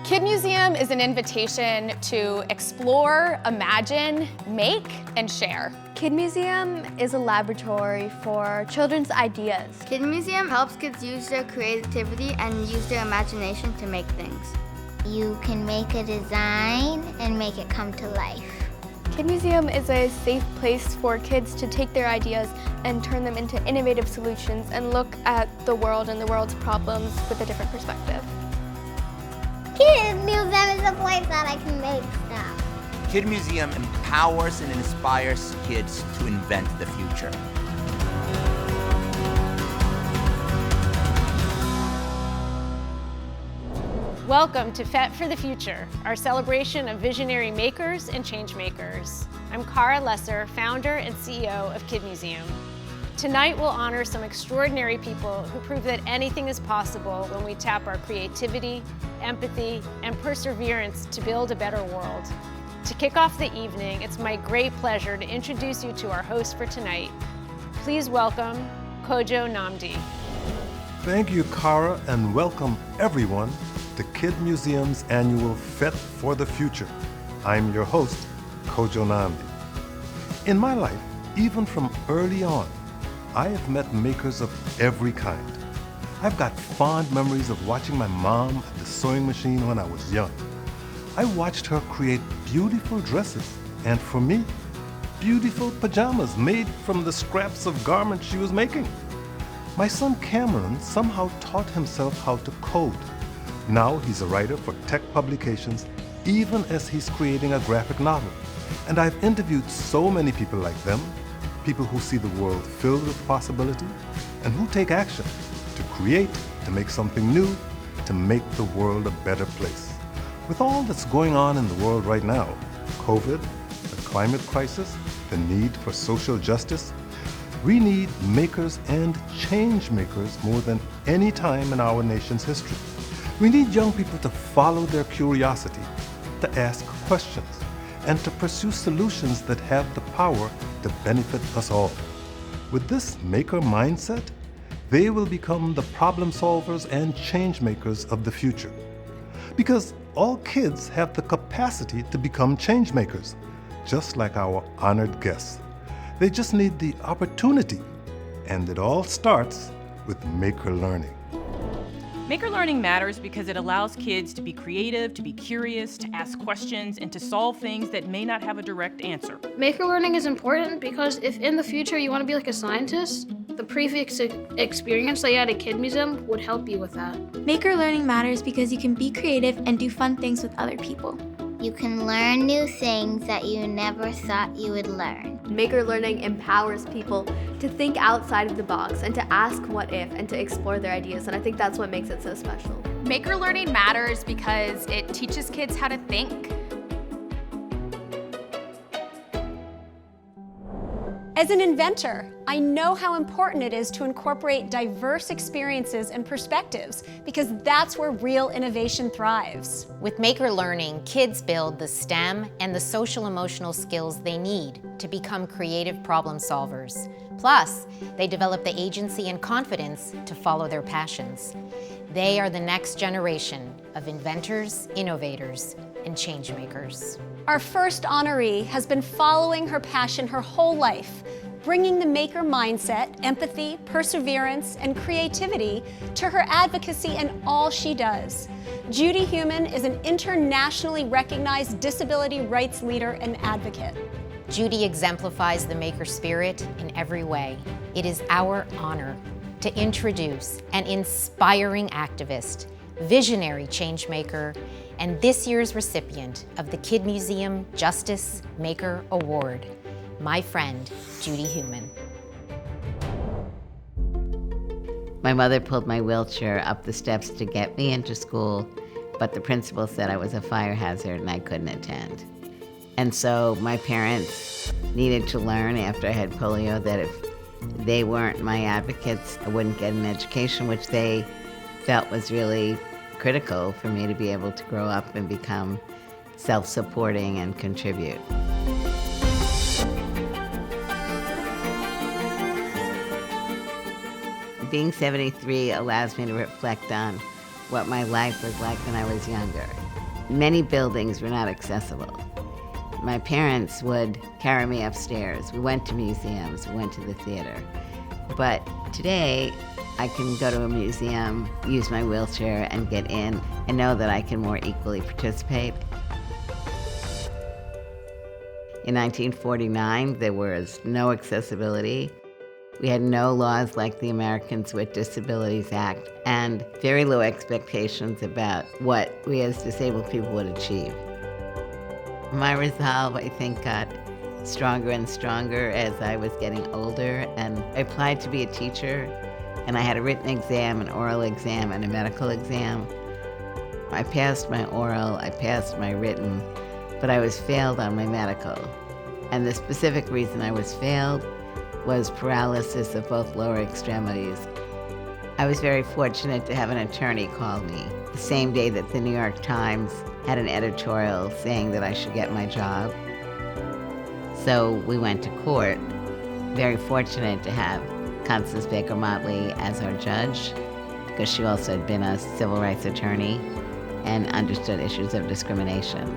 Kid Museum is an invitation to explore, imagine, make, and share. Kid Museum is a laboratory for children's ideas. Kid Museum helps kids use their creativity and use their imagination to make things. You can make a design and make it come to life. Kid Museum is a safe place for kids to take their ideas and turn them into innovative solutions and look at the world and the world's problems with a different perspective. Kid Museum is a place that I can make stuff. Kid Museum empowers and inspires kids to invent the future. Welcome to Fête for the Future, our celebration of visionary makers and change makers. I'm Cara Lesser, founder and CEO of Kid Museum. Tonight we'll honor some extraordinary people who prove that anything is possible when we tap our creativity, empathy, and perseverance to build a better world. To kick off the evening, it's my great pleasure to introduce you to our host for tonight. Please welcome Kojo Nnamdi. Thank you, Cara, and welcome everyone to Kid Museum's annual Fête for the Future. I'm your host, Kojo Nnamdi. In my life, even from early on, I have met makers of every kind. I've got fond memories of watching my mom at the sewing machine when I was young. I watched her create beautiful dresses, and for me, beautiful pajamas made from the scraps of garments she was making. My son Cameron somehow taught himself how to code. Now he's a writer for tech publications, even as he's creating a graphic novel. And I've interviewed so many people like them, people who see the world filled with possibility and who take action to create, to make something new, to make the world a better place. With all that's going on in the world right now, COVID, the climate crisis, the need for social justice, we need makers and change makers more than any time in our nation's history. We need young people to follow their curiosity, to ask questions, and to pursue solutions that have the power to benefit us all. With this maker mindset, they will become the problem solvers and change makers of the future. Because all kids have the capacity to become change makers, just like our honored guests. They just need the opportunity, and it all starts with maker learning. Maker learning matters because it allows kids to be creative, to be curious, to ask questions, and to solve things that may not have a direct answer. Maker learning is important because if in the future you want to be like a scientist, the previous experience that you had at Kid Museum would help you with that. Maker learning matters because you can be creative and do fun things with other people. You can learn new things that you never thought you would learn. Maker learning empowers people to think outside of the box and to ask what if and to explore their ideas, and I think that's what makes it so special. Maker learning matters because it teaches kids how to think. As an inventor, I know how important it is to incorporate diverse experiences and perspectives because that's where real innovation thrives. With maker learning, kids build the STEM and the social-emotional skills they need to become creative problem solvers. Plus, they develop the agency and confidence to follow their passions. They are the next generation of inventors, innovators, and change makers. Our first honoree has been following her passion her whole life, bringing the maker mindset, empathy, perseverance, and creativity to her advocacy and all she does. Judy Heumann is an internationally recognized disability rights leader and advocate. Judy exemplifies the maker spirit in every way. It is our honor to introduce an inspiring activist, visionary change maker, and this year's recipient of the Kid Museum Justice Maker Award, my friend, Judy Heumann. My mother pulled my wheelchair up the steps to get me into school, but the principal said I was a fire hazard and I couldn't attend. And so my parents needed to learn after I had polio that if they weren't my advocates, I wouldn't get an education, which they felt was really critical for me to be able to grow up and become self-supporting and contribute. Being 73 allows me to reflect on what my life was like when I was younger. Many buildings were not accessible. My parents would carry me upstairs. We went to museums, we went to the theater. But today, I can go to a museum, use my wheelchair, and get in, and know that I can more equally participate. In 1949, there was no accessibility. We had no laws like the Americans with Disabilities Act, and very low expectations about what we as disabled people would achieve. My resolve, I think, got stronger and stronger as I was getting older, and I applied to be a teacher, and I had a written exam, an oral exam, and a medical exam. I passed my oral, I passed my written, but I was failed on my medical. And the specific reason I was failed was paralysis of both lower extremities. I was very fortunate to have an attorney call me the same day that the New York Times had an editorial saying that I should get my job. So we went to court, very fortunate to have Constance Baker Motley as our judge, because she also had been a civil rights attorney and understood issues of discrimination.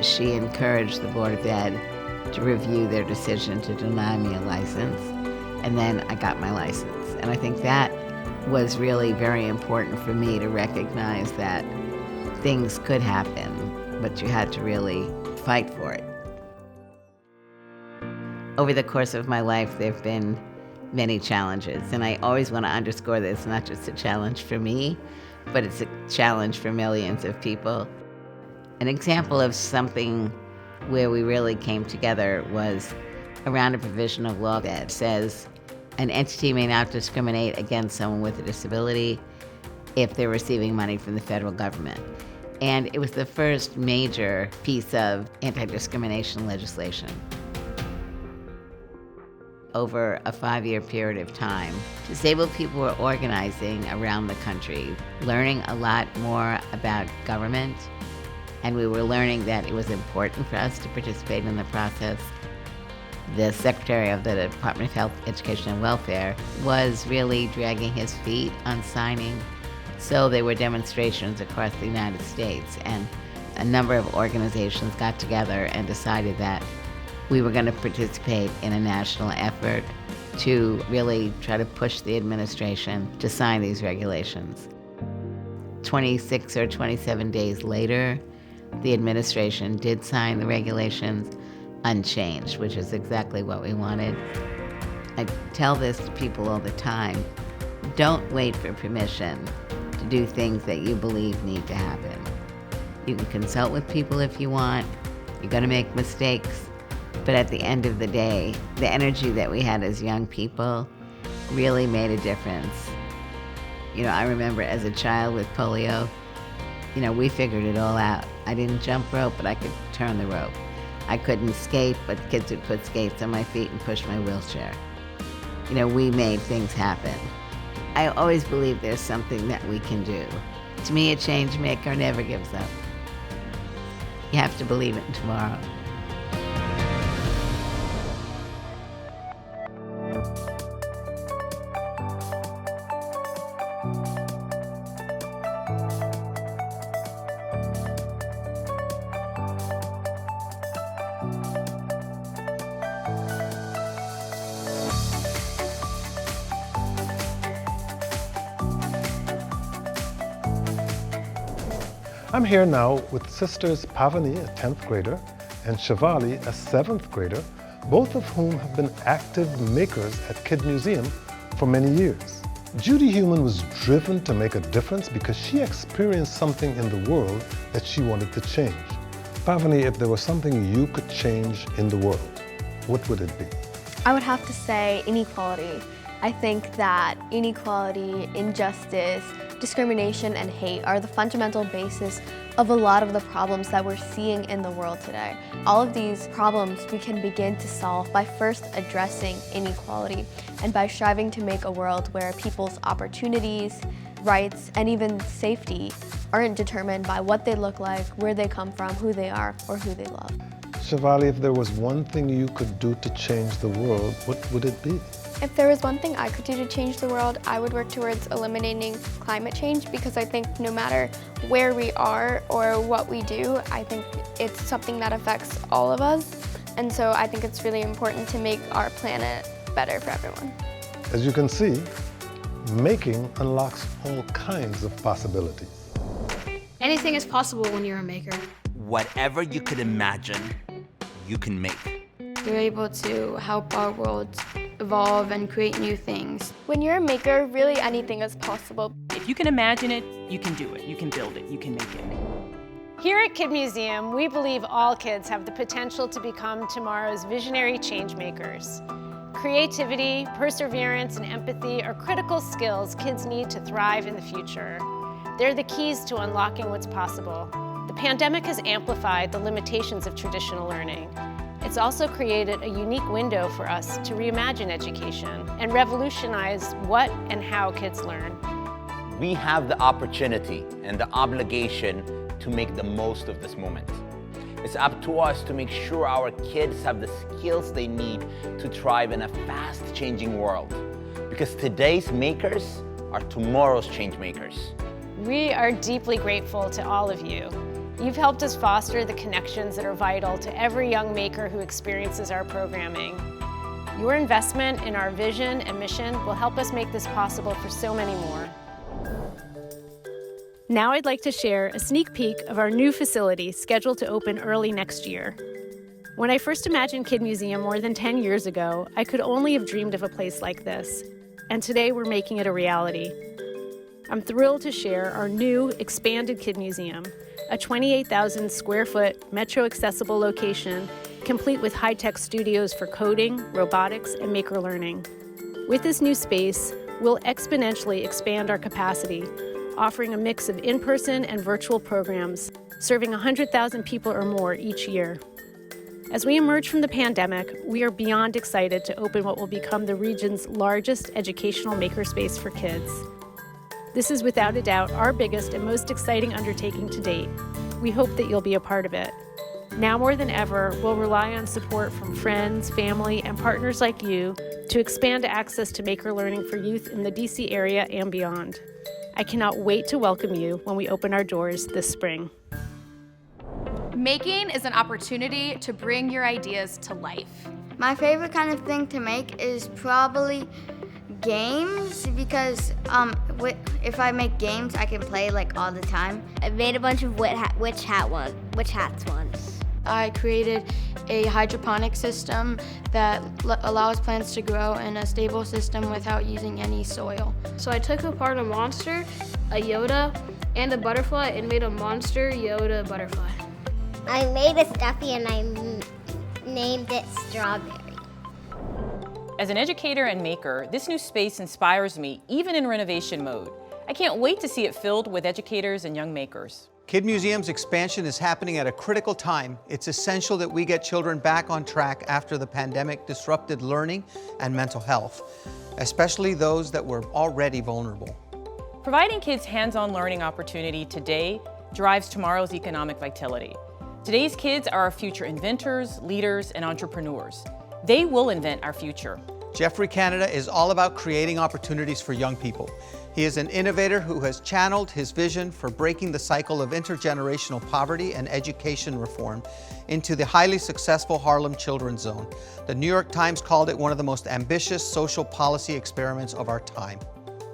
She encouraged the Board of Ed to review their decision to deny me a license, and then I got my license. And I think that was really very important for me to recognize that things could happen, but you had to really fight for it. Over the course of my life, there have been many challenges, and I always want to underscore that it's not just a challenge for me, but it's a challenge for millions of people. An example of something where we really came together was around a provision of law that says an entity may not discriminate against someone with a disability if they're receiving money from the federal government. And it was the first major piece of anti-discrimination legislation. Over a 5-year period of time, disabled people were organizing around the country, learning a lot more about government, and we were learning that it was important for us to participate in the process. The Secretary of the Department of Health, Education, and Welfare was really dragging his feet on signing. So there were demonstrations across the United States, and a number of organizations got together and decided that we were going to participate in a national effort to really try to push the administration to sign these regulations. 26 or 27 days later, the administration did sign the regulations unchanged, which is exactly what we wanted. I tell this to people all the time. Don't wait for permission to do things that you believe need to happen. You can consult with people if you want. You're going to make mistakes. But at the end of the day, the energy that we had as young people really made a difference. I remember as a child with polio, we figured it all out. I didn't jump rope, but I could turn the rope. I couldn't skate, but kids would put skates on my feet and push my wheelchair. We made things happen. I always believe there's something that we can do. To me, a change maker never gives up. You have to believe in tomorrow. I'm here now with sisters Pavani, a 10th grader, and Shivali, a 7th grader, both of whom have been active makers at Kid Museum for many years. Judy Heumann was driven to make a difference because she experienced something in the world that she wanted to change. Pavani, if there was something you could change in the world, what would it be? I would have to say inequality. I think that inequality, injustice, discrimination, and hate are the fundamental basis of a lot of the problems that we're seeing in the world today. All of these problems we can begin to solve by first addressing inequality and by striving to make a world where people's opportunities, rights, and even safety aren't determined by what they look like, where they come from, who they are, or who they love. Shivali, if there was one thing you could do to change the world, what would it be? If there was one thing I could do to change the world, I would work towards eliminating climate change, because I think no matter where we are or what we do, I think it's something that affects all of us. And so I think it's really important to make our planet better for everyone. As you can see, making unlocks all kinds of possibilities. Anything is possible when you're a maker. Whatever you could imagine, you can make. You're able to help our world evolve and create new things. When you're a maker, really anything is possible. If you can imagine it, you can do it. You can build it. You can make it. Here at Kid Museum, we believe all kids have the potential to become tomorrow's visionary change makers. Creativity, perseverance, and empathy are critical skills kids need to thrive in the future. They're the keys to unlocking what's possible. The pandemic has amplified the limitations of traditional learning. It's also created a unique window for us to reimagine education and revolutionize what and how kids learn. We have the opportunity and the obligation to make the most of this moment. It's up to us to make sure our kids have the skills they need to thrive in a fast-changing world. Because today's makers are tomorrow's change makers. We are deeply grateful to all of you. You've helped us foster the connections that are vital to every young maker who experiences our programming. Your investment in our vision and mission will help us make this possible for so many more. Now I'd like to share a sneak peek of our new facility scheduled to open early next year. When I first imagined Kid Museum more than 10 years ago, I could only have dreamed of a place like this. And today we're making it a reality. I'm thrilled to share our new expanded Kid Museum, a 28,000 square foot metro accessible location complete with high-tech studios for coding, robotics, and maker learning. With this new space, we'll exponentially expand our capacity, offering a mix of in-person and virtual programs, serving 100,000 people or more each year. As we emerge from the pandemic, we are beyond excited to open what will become the region's largest educational makerspace for kids. This is without a doubt our biggest and most exciting undertaking to date. We hope that you'll be a part of it. Now more than ever, we'll rely on support from friends, family, and partners like you to expand access to maker learning for youth in the DC area and beyond. I cannot wait to welcome you when we open our doors this spring. Making is an opportunity to bring your ideas to life. My favorite kind of thing to make is probably games, because if I make games, I can play like all the time. I made a bunch of witch hats once. I created a hydroponic system that allows plants to grow in a stable system without using any soil. So I took apart a monster, a Yoda, and a butterfly and made a monster Yoda butterfly. I made a stuffy and I named it Strawberry. As an educator and maker, this new space inspires me, even in renovation mode. I can't wait to see it filled with educators and young makers. Kid Museum's expansion is happening at a critical time. It's essential that we get children back on track after the pandemic disrupted learning and mental health, especially those that were already vulnerable. Providing kids hands-on learning opportunity today drives tomorrow's economic vitality. Today's kids are our future inventors, leaders, and entrepreneurs. They will invent our future. Jeffrey Canada is all about creating opportunities for young people. He is an innovator who has channeled his vision for breaking the cycle of intergenerational poverty and education reform into the highly successful Harlem Children's Zone. The New York Times called it one of the most ambitious social policy experiments of our time.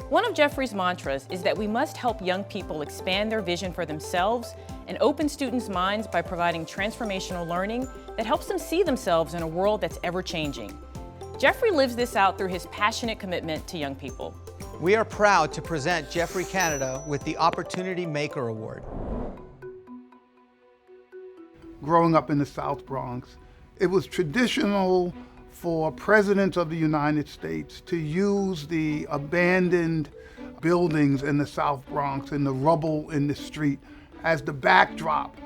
One of Jeffrey's mantras is that we must help young people expand their vision for themselves and open students' minds by providing transformational learning that helps them see themselves in a world that's ever-changing. Jeffrey lives this out through his passionate commitment to young people. We are proud to present Jeffrey Canada with the Opportunity Maker Award. Growing up in the South Bronx, it was traditional for presidents of the United States to use the abandoned buildings in the South Bronx and the rubble in the street as the backdrop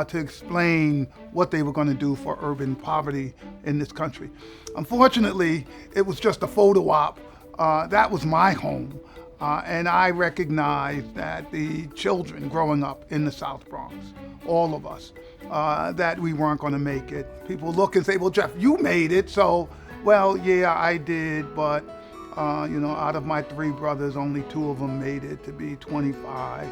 to explain what they were going to do for urban poverty in this country. Unfortunately, it was just a photo op. That was my home, and I recognized that the children growing up in the South Bronx, all of us, that we weren't going to make it. People look and say, well, Jeff, you made it, so Well, yeah, I did, but out of my 3 brothers, only 2 of them made it to be 25.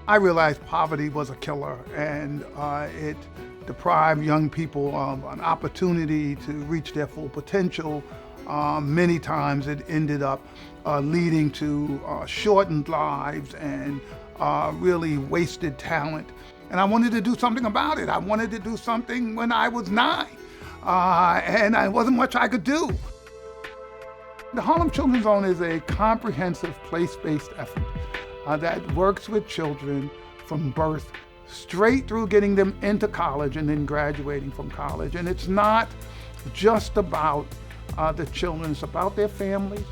I realized poverty was a killer, and it deprived young people of an opportunity to reach their full potential. Many times it ended up leading to shortened lives and really wasted talent. And I wanted to do something about it. I wanted to do something when I was 9, and there wasn't much I could do. The Harlem Children's Zone is a comprehensive place-based effort that works with children from birth straight through getting them into college and then graduating from college. And it's not just about the children, it's about their families.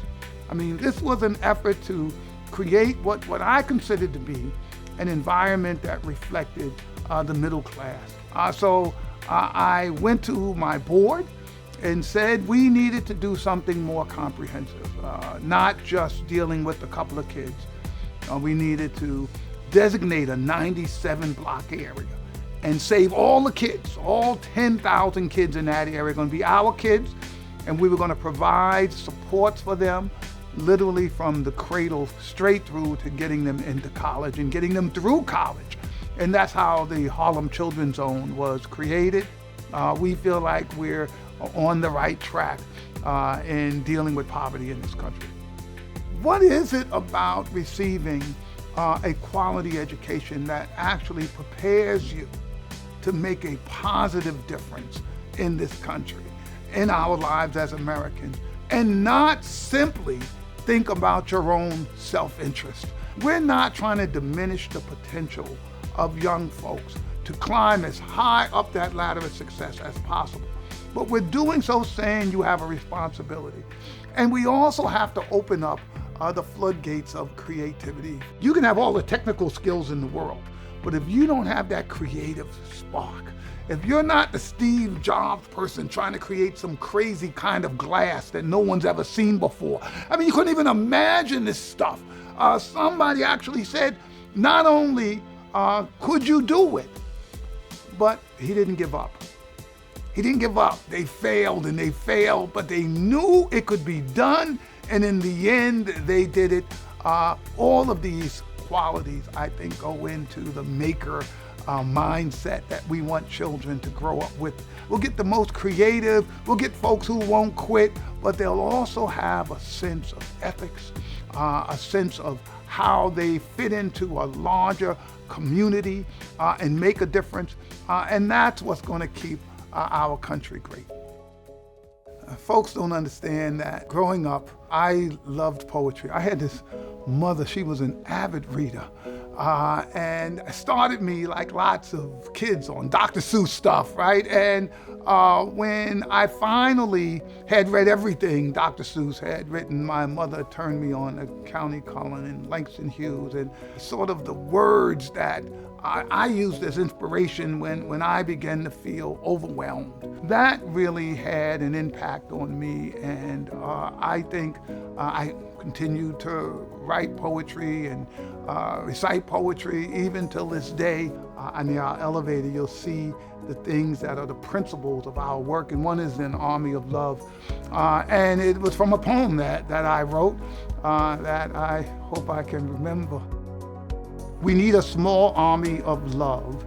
I mean, this was an effort to create what I considered to be an environment that reflected the middle class. So I went to my board and said we needed to do something more comprehensive, not just dealing with a couple of kids. We needed to designate a 97-block area and save all the kids, all 10,000 kids in that area are going to be our kids, and we were going to provide supports for them, literally from the cradle straight through to getting them into college and getting them through college. And that's how the Harlem Children's Zone was created. We feel like we're on the right track in dealing with poverty in this country. What is it about receiving a quality education that actually prepares you to make a positive difference in this country, in our lives as Americans, and not simply think about your own self-interest? We're not trying to diminish the potential of young folks to climb as high up that ladder of success as possible. But we're doing so saying you have a responsibility. And we also have to open up the floodgates of creativity. You can have all the technical skills in the world, but if you don't have that creative spark, if you're not the Steve Jobs person trying to create some crazy kind of glass that no one's ever seen before, I mean, you couldn't even imagine this stuff. Somebody actually said, not only could you do it, but he didn't give up. He didn't give up. They failed and they failed, but they knew it could be done. And in the end, they did it. All of these qualities, I think, go into the maker mindset that we want children to grow up with. We'll get the most creative, we'll get folks who won't quit, but they'll also have a sense of ethics, a sense of how they fit into a larger community and make a difference. And that's what's going to keep our country great. Folks don't understand that growing up, I loved poetry. I had this mother, she was an avid reader. And started me like lots of kids on Dr. Seuss stuff, right? And when I finally had read everything Dr. Seuss had written, my mother turned me on to County Cullen and Langston Hughes and sort of the words that I used as inspiration when I began to feel overwhelmed. That really had an impact on me, and I think I continued to write poetry and recite poetry even till this day. On our elevator, you'll see the things that are the principles of our work, and one is an Army of Love. And it was from a poem that I wrote that I hope I can remember. We need a small army of love,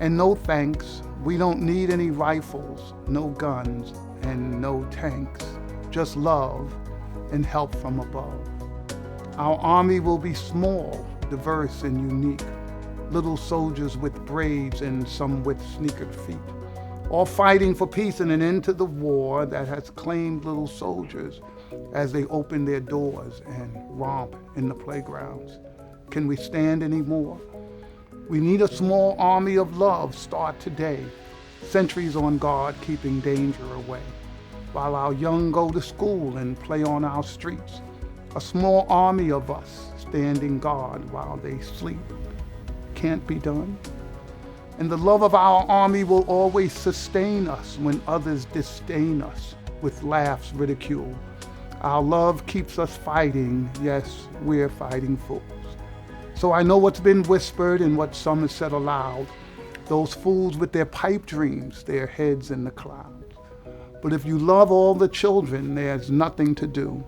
and no thanks. We don't need any rifles, no guns, and no tanks. Just love and help from above. Our army will be small, diverse, and unique. Little soldiers with braids and some with sneakered feet, all fighting for peace and an end to the war that has claimed little soldiers as they open their doors and romp in the playgrounds. Can we stand anymore? We need a small army of love, start today. Sentries on guard, keeping danger away. While our young go to school and play on our streets. A small army of us standing guard while they sleep. Can't be done. And the love of our army will always sustain us when others disdain us with laughs, ridicule. Our love keeps us fighting, yes, we're fighting fools. So I know what's been whispered and what some have said aloud. those fools with their pipe dreams, their heads in the clouds. But if you love all the children, there's nothing to do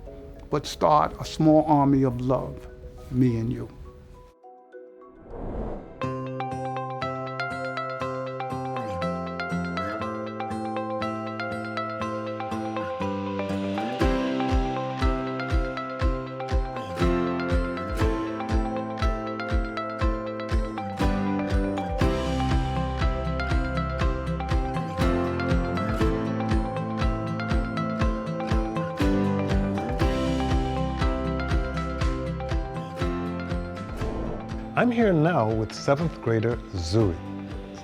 but start a small army of love, me and you. I'm here now with 7th grader Zuri.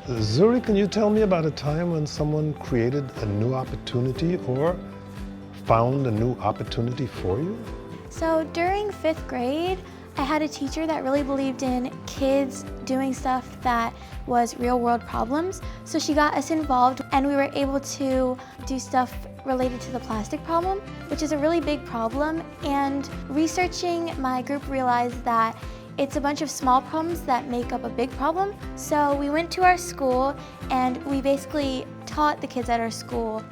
Zuri, can you tell me about a time when someone created a new opportunity or found a new opportunity for you? So during 5th grade, I had a teacher that really believed in kids doing stuff that was real world problems. So she got us involved and we were able to do stuff related to the plastic problem, which is a really big problem. And researching, my group realized that it's a bunch of small problems that make up a big problem. So we went to our school and we basically taught the kids at our school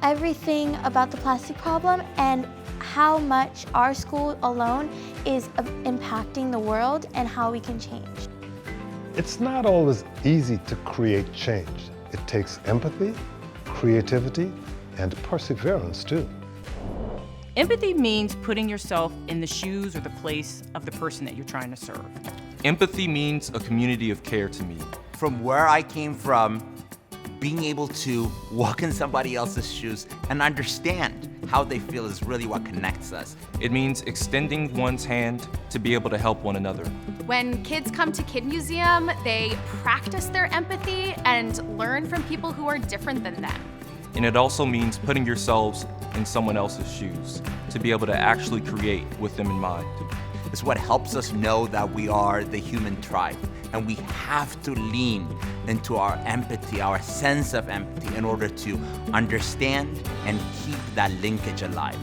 everything about the plastic problem and how much our school alone is impacting the world and how we can change. It's not always easy to create change. It takes empathy, creativity, and perseverance too. Empathy means putting yourself in the shoes or the place of the person that you're trying to serve. Empathy means a community of care to me. From where I came from, being able to walk in somebody else's shoes and understand how they feel is really what connects us. It means extending one's hand to be able to help one another. When kids come to Kid Museum, they practice their empathy and learn from people who are different than them. And it also means putting yourselves in someone else's shoes to be able to actually create with them in mind. It's what helps us know that we are the human tribe, and we have to lean into our empathy, our sense of empathy, in order to understand and keep that linkage alive.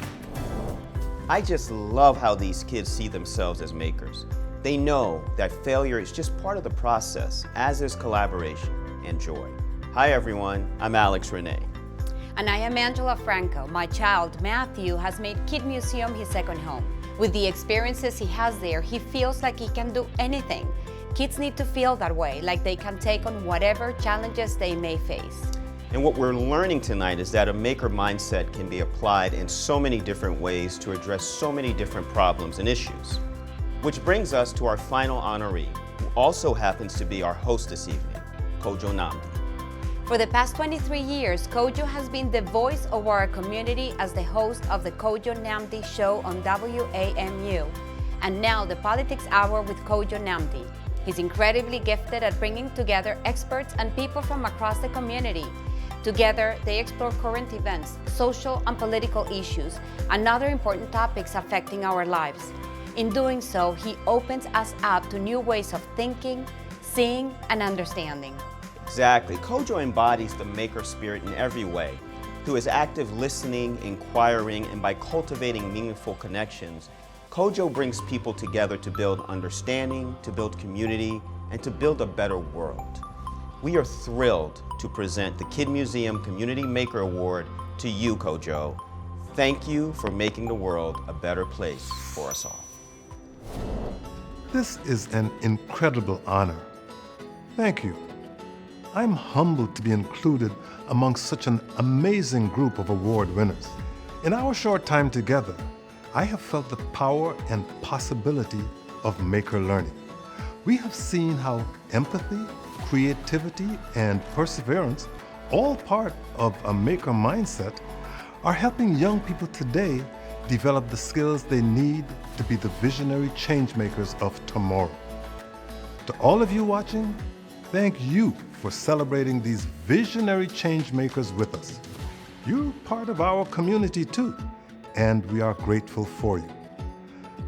I just love how these kids see themselves as makers. They know that failure is just part of the process, as is collaboration and joy. Hi everyone, I'm Alex Renee. And I am Angela Franco. My child, Matthew, has made Kid Museum his second home. With the experiences he has there, he feels like he can do anything. Kids need to feel that way, like they can take on whatever challenges they may face. And what we're learning tonight is that a maker mindset can be applied in so many different ways to address so many different problems and issues. Which brings us to our final honoree, who also happens to be our host this evening, Kojo Nnamdi. For the past 23 years, Kojo has been the voice of our community as the host of the Kojo Nnamdi Show on WAMU, and now the Politics Hour with Kojo Nnamdi. He's incredibly gifted at bringing together experts and people from across the community. Together, they explore current events, social and political issues, and other important topics affecting our lives. In doing so, he opens us up to new ways of thinking, seeing, and understanding. Exactly. Kojo embodies the maker spirit in every way. Through his active listening, inquiring, and by cultivating meaningful connections, Kojo brings people together to build understanding, to build community, and to build a better world. We are thrilled to present the Kid Museum Community Maker Award to you, Kojo. Thank you for making the world a better place for us all. This is an incredible honor. Thank you. I'm humbled to be included among such an amazing group of award winners. In our short time together, I have felt the power and possibility of maker learning. We have seen how empathy, creativity, and perseverance, all part of a maker mindset, are helping young people today develop the skills they need to be the visionary change makers of tomorrow. To all of you watching, thank you for celebrating these visionary change makers with us. You're part of our community too, and we are grateful for you.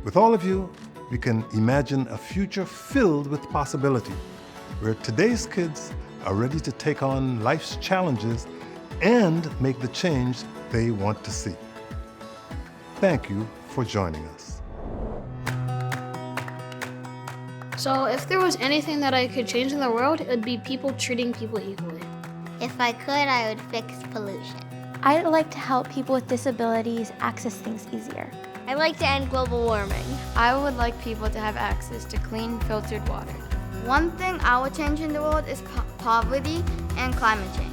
With all of you, we can imagine a future filled with possibility, where today's kids are ready to take on life's challenges and make the change they want to see. Thank you for joining us. So if there was anything that I could change in the world, it would be people treating people equally. If I could, I would fix pollution. I'd like to help people with disabilities access things easier. I'd like to end global warming. I would like people to have access to clean, filtered water. One thing I would change in the world is poverty and climate change.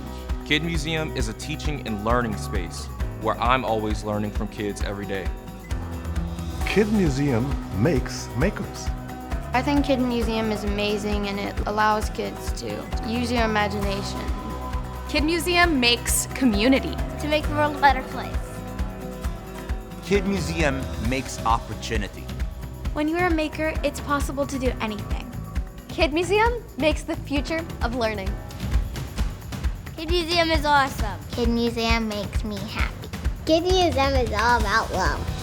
Kid Museum is a teaching and learning space where I'm always learning from kids every day. Kid Museum makes makers. I think Kid Museum is amazing and it allows kids to use your imagination. Kid Museum makes community. To make the world a better place. Kid Museum makes opportunity. When you're a maker, it's possible to do anything. Kid Museum makes the future of learning. Kid Museum is awesome. Kid Museum makes me happy. Kid Museum is all about love.